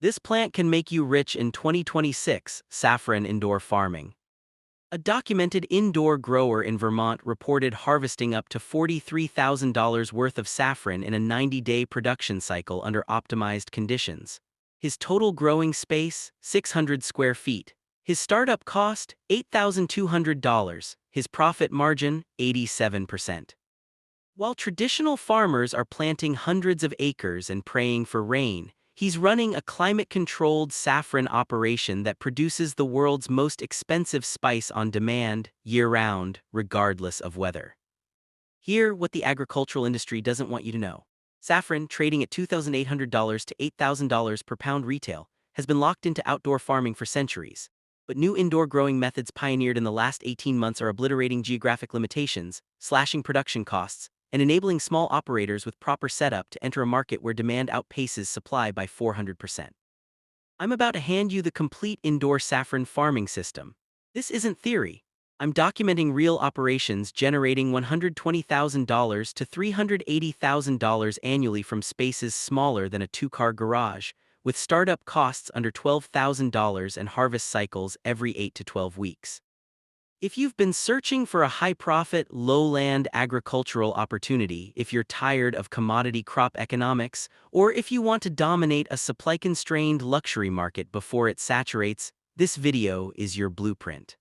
This plant can make you rich in 2026, saffron indoor farming. A documented indoor grower in Vermont reported harvesting up to $43,000 worth of saffron in a 90-day production cycle under optimized conditions. His total growing space, 600 square feet. His startup cost, $8,200. His profit margin, 87%. While traditional farmers are planting hundreds of acres and praying for rain, he's running a climate-controlled saffron operation that produces the world's most expensive spice on demand, year-round, regardless of weather. Hear what the agricultural industry doesn't want you to know. Saffron, trading at $2,800 to $8,000 per pound retail, has been locked into outdoor farming for centuries. But new indoor growing methods pioneered in the last 18 months are obliterating geographic limitations, slashing production costs, and enabling small operators with proper setup to enter a market where demand outpaces supply by 400%. I'm about to hand you the complete indoor saffron farming system. This isn't theory. I'm documenting real operations generating $120,000 to $380,000 annually from spaces smaller than a two-car garage, with startup costs under $12,000 and harvest cycles every 8 to 12 weeks. If you've been searching for a high-profit, low-land agricultural opportunity, if you're tired of commodity crop economics, or if you want to dominate a supply-constrained luxury market before it saturates, this video is your blueprint.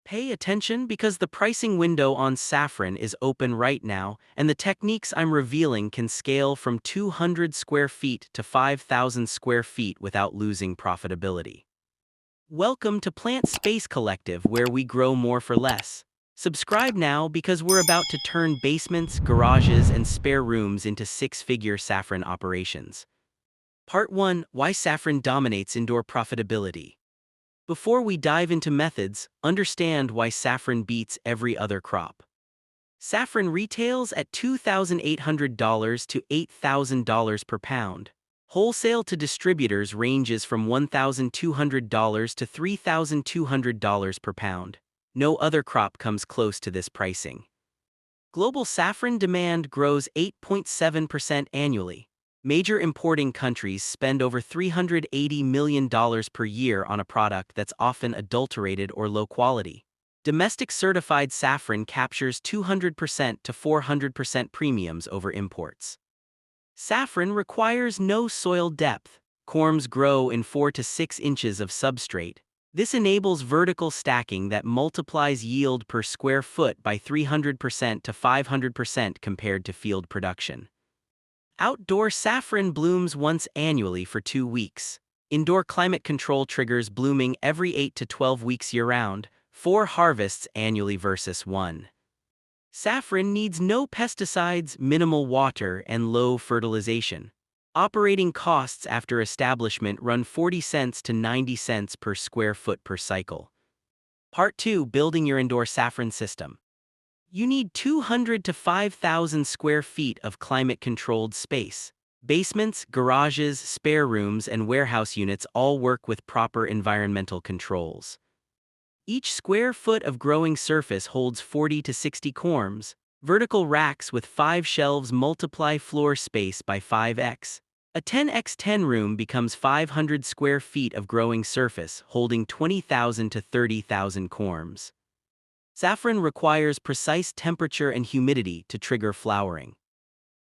Pay attention because the pricing window on saffron is open right now, and the techniques I'm revealing can scale from 200 square feet to 5,000 square feet without losing profitability. Welcome to Plant Space Collective, where we grow more for less. Subscribe now because we're about to turn basements, garages, and spare rooms into six-figure saffron operations. Part 1: Why Saffron Dominates Indoor Profitability. Before we dive into methods, understand why saffron beats every other crop. Saffron retails at $2,800 to $8,000 per pound. Wholesale to distributors ranges from $1,200 to $3,200 per pound. No other crop comes close to this pricing. Global saffron demand grows 8.7% annually. Major importing countries spend over $380 million per year on a product that's often adulterated or low quality. Domestic certified saffron captures 200% to 400% premiums over imports. Saffron requires no soil depth. Corms grow in 4 to 6 inches of substrate. This enables vertical stacking that multiplies yield per square foot by 300% to 500% compared to field production. Outdoor saffron blooms once annually for 2 weeks. Indoor climate control triggers blooming every 8 to 12 weeks year-round, 4 harvests annually versus 1. Saffron needs no pesticides, minimal water, and low fertilization. Operating costs after establishment run 40 cents to 90 cents per square foot per cycle. Part 2: Building your indoor saffron system. You need 200 to 5,000 square feet of climate-controlled space. Basements, garages, spare rooms, and warehouse units all work with proper environmental controls. Each square foot of growing surface holds 40 to 60 corms. Vertical racks with 5 shelves multiply floor space by 5x. A 10x10 room becomes 500 square feet of growing surface, holding 20,000 to 30,000 corms. Saffron requires precise temperature and humidity to trigger flowering.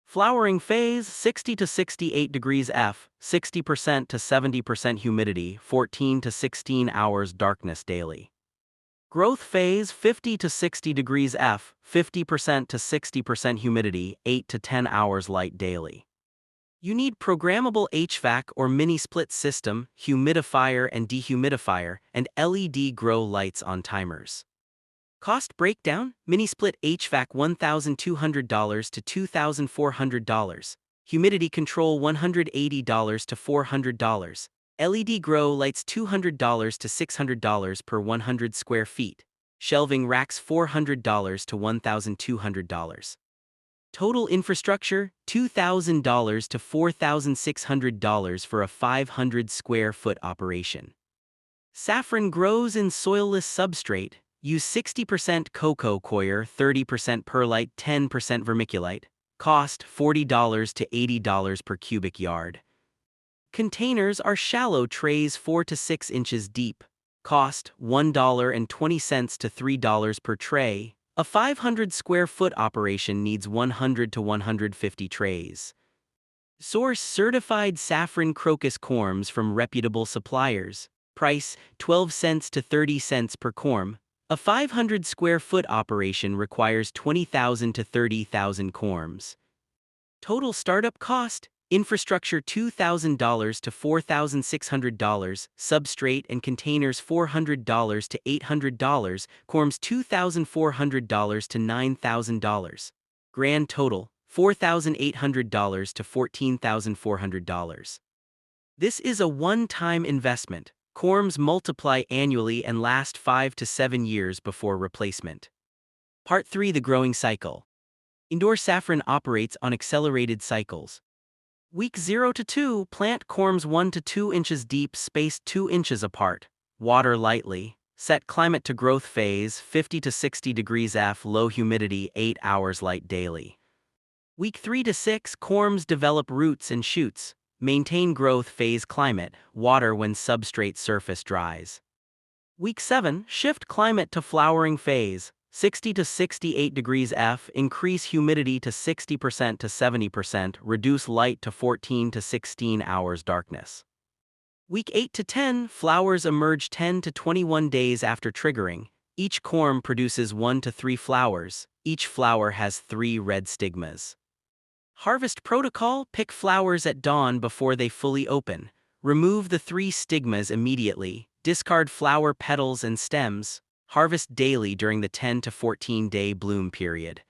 Flowering phase: 60 to 68 degrees F, 60% to 70% humidity, 14 to 16 hours darkness daily. Growth phase: 50 to 60 degrees F, 50% to 60% humidity, 8 to 10 hours light daily. You need programmable HVAC or mini-split system, humidifier and dehumidifier, and LED grow lights on timers. Cost breakdown: mini-split HVAC $1,200 to $2,400. Humidity control $180 to $400. LED grow lights $200 to $600 per 100 square feet. Shelving racks $400 to $1,200. Total infrastructure $2,000 to $4,600 for a 500 square foot operation. Saffron grows in soilless substrate. Use 60% cocoa coir, 30% perlite, 10% vermiculite. Cost $40 to $80 per cubic yard. Containers are shallow trays 4 to 6 inches deep. Cost $1.20 to $3 per tray. A 500 square foot operation needs 100 to 150 trays. Source certified saffron crocus corms from reputable suppliers. Price 12 cents to 30 cents per corm. A 500 square foot operation requires 20,000 to 30,000 corms. Total startup cost: infrastructure $2,000 to $4,600, substrate and containers $400 to $800, corms $2,400 to $9,000. Grand total $4,800 to $14,400. This is a one-time investment. Corms multiply annually and last 5 to 7 years before replacement. Part 3: The growing cycle. Indoor saffron operates on accelerated cycles. Week 0 to 2, plant corms 1 to 2 inches deep, spaced 2 inches apart. Water lightly. Set climate to growth phase 50 to 60 degrees F, low humidity, 8 hours light daily. Week 3 to 6, corms develop roots and shoots. Maintain growth phase climate, water when substrate surface dries. Week 7, shift climate to flowering phase, 60 to 68 degrees F, increase humidity to 60% to 70%, reduce light to 14 to 16 hours darkness. Week 8 to 10, flowers emerge 10 to 21 days after triggering. Each corm produces 1 to 3 flowers. Each flower has 3 red stigmas. Harvest protocol: pick flowers at dawn before they fully open. Remove the 3 stigmas immediately. Discard flower petals and stems. Harvest daily during the 10 to 14 day bloom period.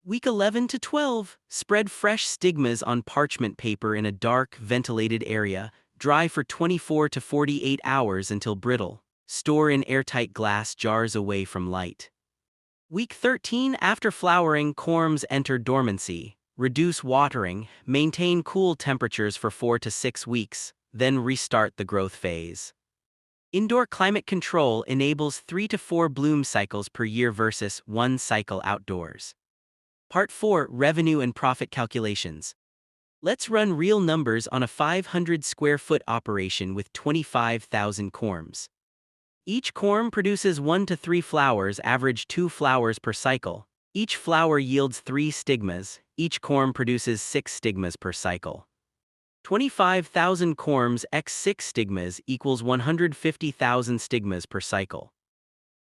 Week 11 to 12, spread fresh stigmas on parchment paper in a dark, ventilated area. Dry for 24 to 48 hours until brittle. Store in airtight glass jars away from light. Week 13, after flowering, corms enter dormancy. Reduce watering, maintain cool temperatures for 4 to 6 weeks, then restart the growth phase. Indoor climate control enables 3 to 4 bloom cycles per year versus 1 cycle outdoors. Part 4: Revenue and profit calculations. Let's run real numbers on a 500 square foot operation with 25,000 corms. Each corm produces 1 to 3 flowers, average 2 flowers per cycle. Each flower yields 3 stigmas. Each corm produces 6 stigmas per cycle. 25,000 corms x 6 stigmas equals 150,000 stigmas per cycle.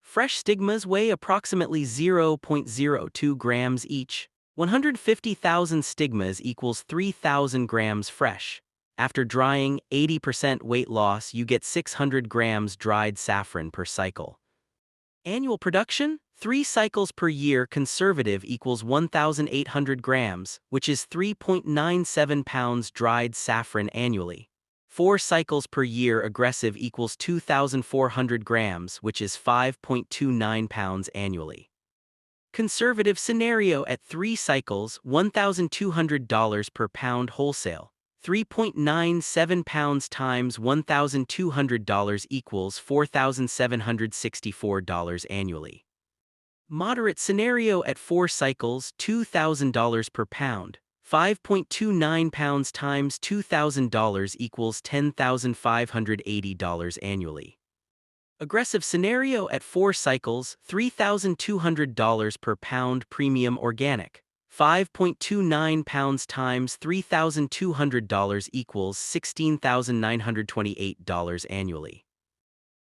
Fresh stigmas weigh approximately 0.02 grams each. 150,000 stigmas equals 3,000 grams fresh. After drying, 80% weight loss, you get 600 grams dried saffron per cycle. Annual production: 3 cycles per year conservative equals 1,800 grams, which is 3.97 pounds dried saffron annually. 4 cycles per year aggressive equals 2,400 grams, which is 5.29 pounds annually. Conservative scenario at 3 cycles, $1,200 per pound wholesale. 3.97 pounds times $1,200 equals $4,764 annually. Moderate scenario at 4 cycles, $2,000 per pound. 5.29 pounds times $2,000 equals $10,580 annually. Aggressive scenario at 4 cycles, $3,200 per pound premium organic. 5.29 pounds times $3,200 equals $16,928 annually.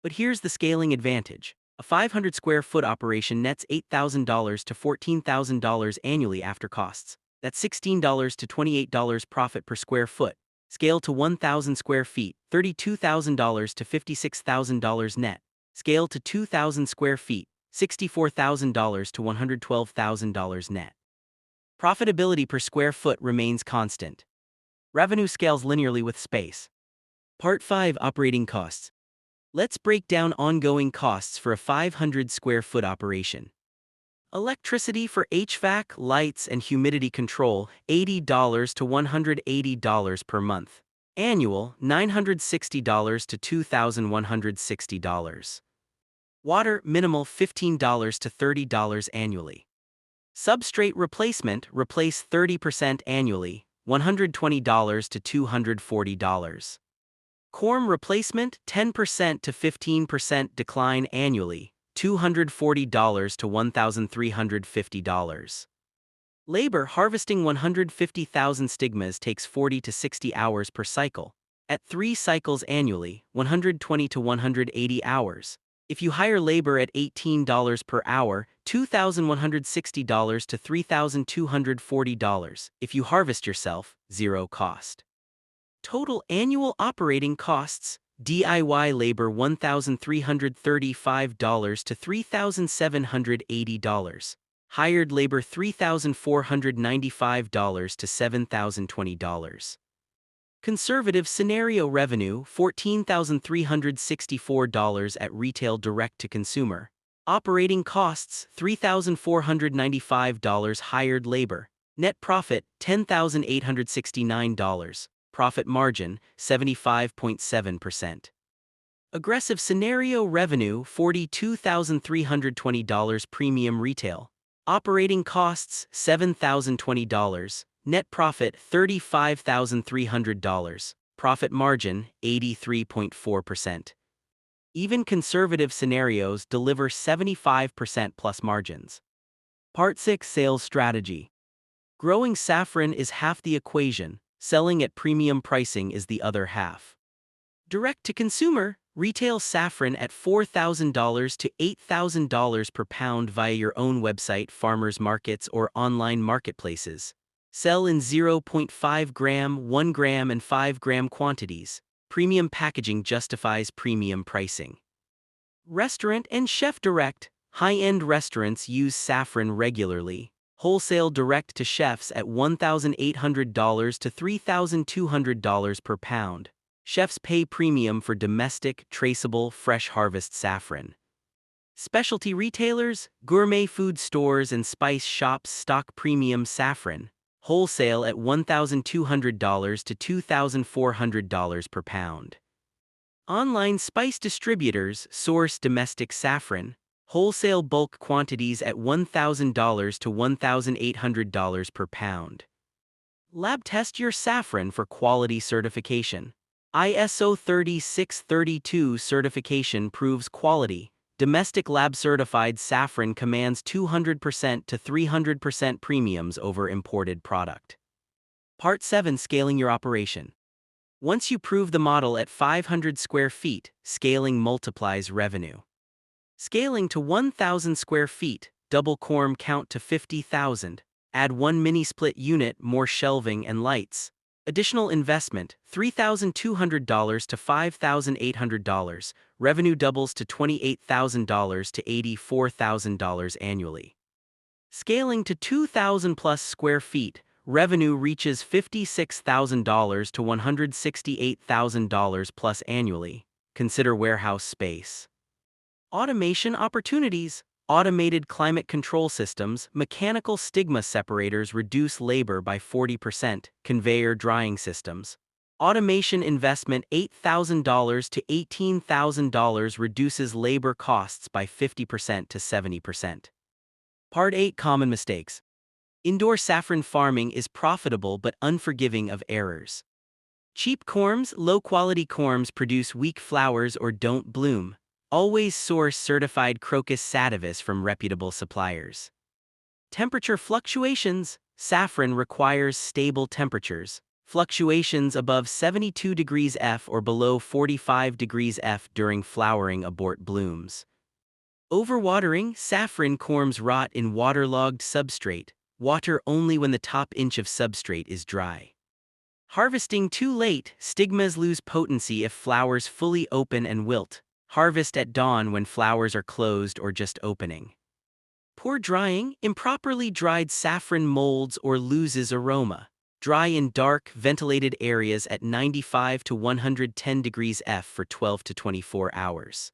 But here's the scaling advantage. A 500 square foot operation nets $8,000 to $14,000 annually after costs. That's $16 to $28 profit per square foot. Scale to 1,000 square feet, $32,000 to $56,000 net. Scale to 2,000 square feet, $64,000 to $112,000 net. Profitability per square foot remains constant. Revenue scales linearly with space. Part 5: Operating costs. Let's break down ongoing costs for a 500 square foot operation. Electricity for HVAC, lights, and humidity control, $80 to $180 per month. Annual, $960 to $2,160. Water, minimal, $15 to $30 annually. Substrate replacement, replace 30% annually, $120 to $240. Corm replacement, 10% to 15% decline annually, $240 to $1,350. Labor harvesting 150,000 stigmas takes 40 to 60 hours per cycle. At 3 cycles annually, 120 to 180 hours. If you hire labor at $18 per hour, $2,160 to $3,240. If you harvest yourself, zero cost. Total annual operating costs: DIY labor $1,335 to $3,780. Hired labor $3,495 to $7,020. Conservative scenario revenue $14,364 at retail direct to consumer. Operating costs $3,495 hired labor. Net profit $10,869. Profit margin 75.7%. Aggressive scenario revenue $42,320 premium retail. Operating costs $7,020. Net profit $35,300. Profit margin 83.4%. Even conservative scenarios deliver 75% plus margins. Part 6: Sales Strategy. Growing saffron is half the equation, selling at premium pricing is the other half. Direct to consumer, retail saffron at $4,000 to $8,000 per pound via your own website, farmers markets, or online marketplaces. Sell in 0.5 gram, 1 gram, and 5 gram quantities. Premium packaging justifies premium pricing. Restaurant and chef direct. High-end restaurants use saffron regularly. Wholesale direct to chefs at $1,800 to $3,200 per pound. Chefs pay premium for domestic, traceable, fresh harvest saffron. Specialty retailers, gourmet food stores, and spice shops stock premium saffron. Wholesale at $1,200 to $2,400 per pound. Online spice distributors source domestic saffron. Wholesale bulk quantities at $1,000 to $1,800 per pound. Lab test your saffron for quality certification. ISO 3632 certification proves quality. Domestic lab certified saffron commands 200% to 300% premiums over imported product. Part 7: Scaling your operation. Once you prove the model at 500 square feet, scaling multiplies revenue. Scaling to 1,000 square feet, double corm count to 50,000. Add 1 mini split unit, more shelving and lights. Additional investment, $3,200 to $5,800. Revenue doubles to $28,000 to $84,000 annually. Scaling to 2,000 plus square feet, revenue reaches $56,000 to $168,000 plus annually. Consider warehouse space. Automation opportunities. Automated climate control systems, mechanical stigma separators reduce labor by 40%, conveyor drying systems. Automation investment $8,000 to $18,000 reduces labor costs by 50% to 70%. Part 8: Common mistakes. Indoor saffron farming is profitable but unforgiving of errors. Cheap corms, low-quality corms produce weak flowers or don't bloom. Always source certified Crocus sativus from reputable suppliers. Temperature fluctuations. Saffron requires stable temperatures. Fluctuations above 72 degrees F or below 45 degrees F during flowering abort blooms. Overwatering. Saffron corms rot in waterlogged substrate. Water only when the top inch of substrate is dry. Harvesting too late. Stigmas lose potency if flowers fully open and wilt. Harvest at dawn when flowers are closed or just opening. Poor drying. Improperly dried saffron molds or loses aroma. Dry in dark, ventilated areas at 95 to 110 degrees F for 12 to 24 hours.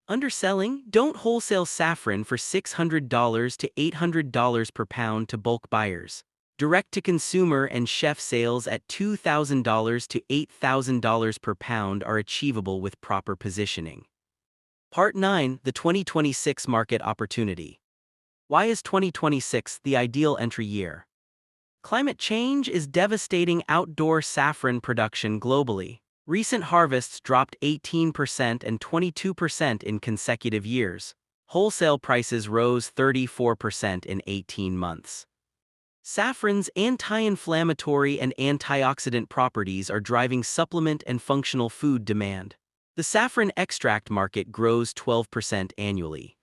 Underselling. Don't wholesale saffron for $600 to $800 per pound to bulk buyers. Direct-to-consumer and chef sales at $2,000 to $8,000 per pound are achievable with proper positioning. Part 9: The 2026 Market Opportunity. Why is 2026 the ideal entry year? Climate change is devastating outdoor saffron production globally. Recent harvests dropped 18% and 22% in consecutive years. Wholesale prices rose 34% in 18 months. Saffron's anti-inflammatory and antioxidant properties are driving supplement and functional food demand. The saffron extract market grows 12% annually.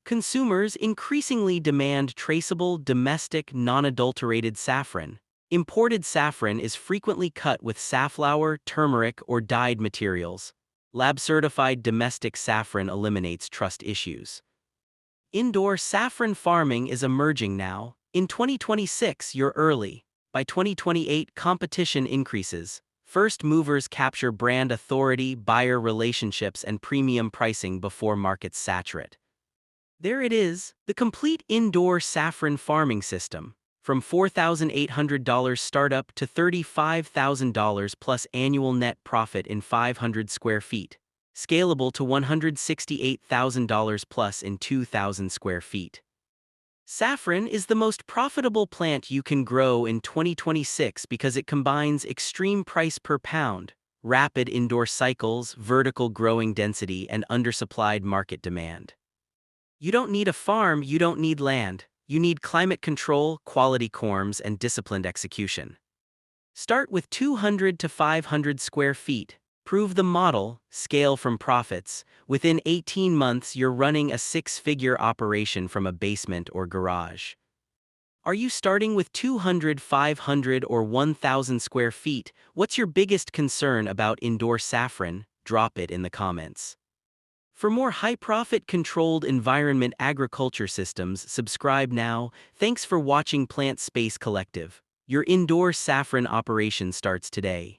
Consumers increasingly demand traceable, domestic, non-adulterated saffron. Imported saffron is frequently cut with safflower, turmeric, or dyed materials. Lab-certified domestic saffron eliminates trust issues. Indoor saffron farming is emerging now. In 2026, you're early. By 2028, competition increases. First movers capture brand authority, buyer relationships, and premium pricing before markets saturate. There it is, the complete indoor saffron farming system. From $4,800 startup to $35,000 plus annual net profit in 500 square feet. Scalable to $168,000 plus in 2,000 square feet. Saffron is the most profitable plant you can grow in 2026 because it combines extreme price per pound, rapid indoor cycles, vertical growing density, and undersupplied market demand. You don't need a farm, you don't need land. You need climate control, quality corms, and disciplined execution. Start with 200 to 500 square feet. Prove the model, scale from profits. Within 18 months, you're running a six-figure operation from a basement or garage. Are you starting with 200, 500, or 1,000 square feet? What's your biggest concern about indoor saffron? Drop it in the comments. For more high-profit controlled environment agriculture systems, subscribe now. Thanks for watching Plant Space Collective. Your indoor saffron operation starts today.